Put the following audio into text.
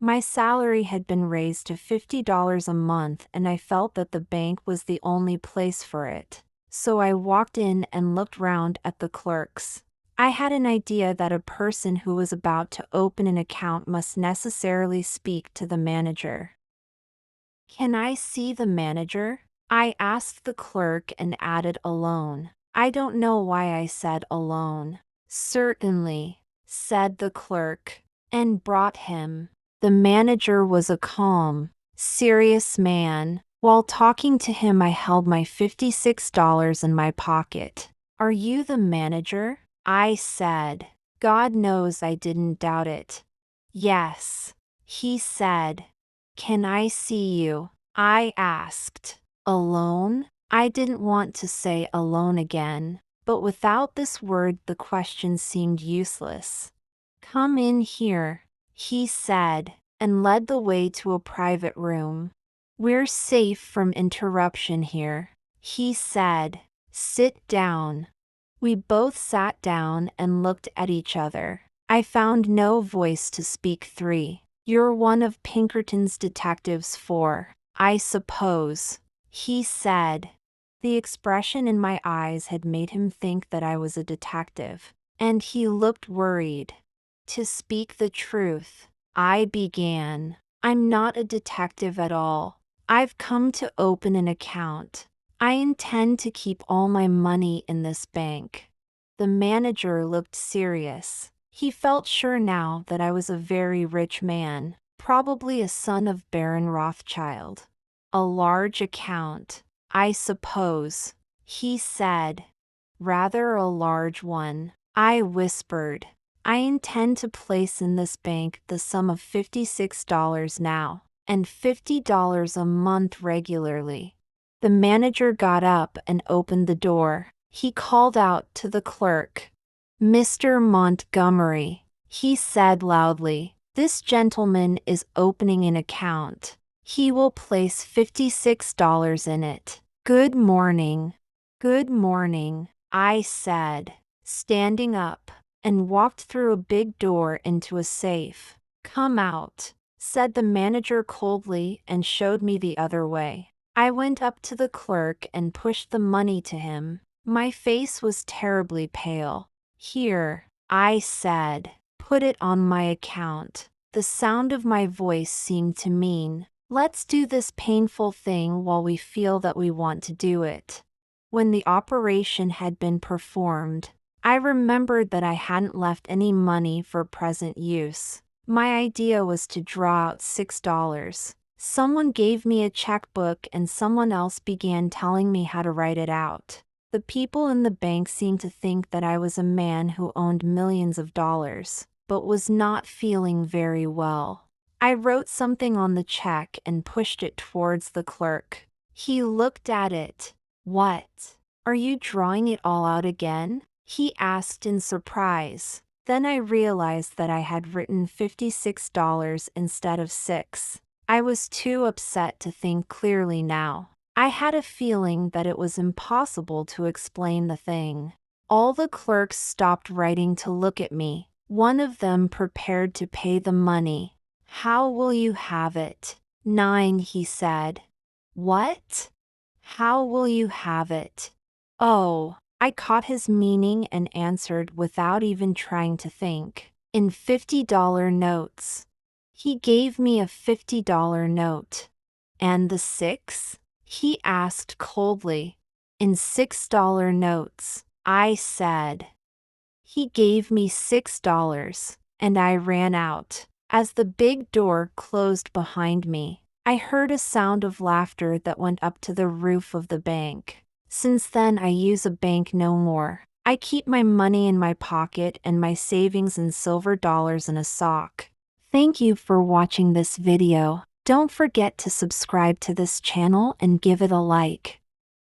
My salary had been raised to $50 a month, and I felt that the bank was the only place for it. So I walked in and looked round at the clerks. I had an idea that a person who was about to open an account must necessarily speak to the manager. "Can I see the manager?" I asked the clerk and added alone. I don't know why I said alone. "Certainly," said the clerk, and brought him. The manager was a calm, serious man. While talking to him, I held my $56 in my pocket. "Are you the manager?" I said. God knows I didn't doubt it. "Yes," he said. "Can I see you?" I asked. "Alone?" I didn't want to say alone again, but without this word the question seemed useless. "Come in here," he said, and led the way to a private room. "We're safe from interruption here," he said. "Sit down." We both sat down and looked at each other. I found no voice to speak. "You're one of Pinkerton's detectives, I suppose," he said. The expression in my eyes had made him think that I was a detective, and he looked worried. "To speak the truth," I began, "I'm not a detective at all. I've come to open an account. I intend to keep all my money in this bank." The manager looked serious. He felt sure now that I was a very rich man, probably a son of Baron Rothschild. "A large account, I suppose," he said. "Rather a large one," I whispered. "I intend to place in this bank the sum of $56 now, and $50 a month regularly." The manager got up and opened the door. He called out to the clerk. "Mr. Montgomery," he said loudly, "this gentleman is opening an account. He will place $56 in it. Good morning." "Good morning," I said, standing up, and walked through a big door into a safe. "Come out," said the manager coldly and showed me the other way. I went up to the clerk and pushed the money to him. My face was terribly pale. "Here," I said, "put it on my account." The sound of my voice seemed to mean, "Let's do this painful thing while we feel that we want to do it." When the operation had been performed, I remembered that I hadn't left any money for present use. My idea was to draw out $6. Someone gave me a checkbook and someone else began telling me how to write it out. The people in the bank seemed to think that I was a man who owned millions of dollars, but was not feeling very well. I wrote something on the check and pushed it towards the clerk. He looked at it. "What? Are you drawing it all out again?" he asked in surprise. Then I realized that I had written $56 instead of $6. I was too upset to think clearly now. I had a feeling that it was impossible to explain the thing. All the clerks stopped writing to look at me. One of them prepared to pay the money. "How will you have it?" "9," he said. "What? How will you have it?" "Oh," I caught his meaning and answered without even trying to think. "In $50 notes." He gave me a $50 note. "And the 6?" he asked coldly. "In $6 notes," I said. He gave me $6, and I ran out. As the big door closed behind me, I heard a sound of laughter that went up to the roof of the bank. Since then I use a bank no more. I keep my money in my pocket and my savings in silver dollars in a sock. Thank you for watching this video. Don't forget to subscribe to this channel and give it a like.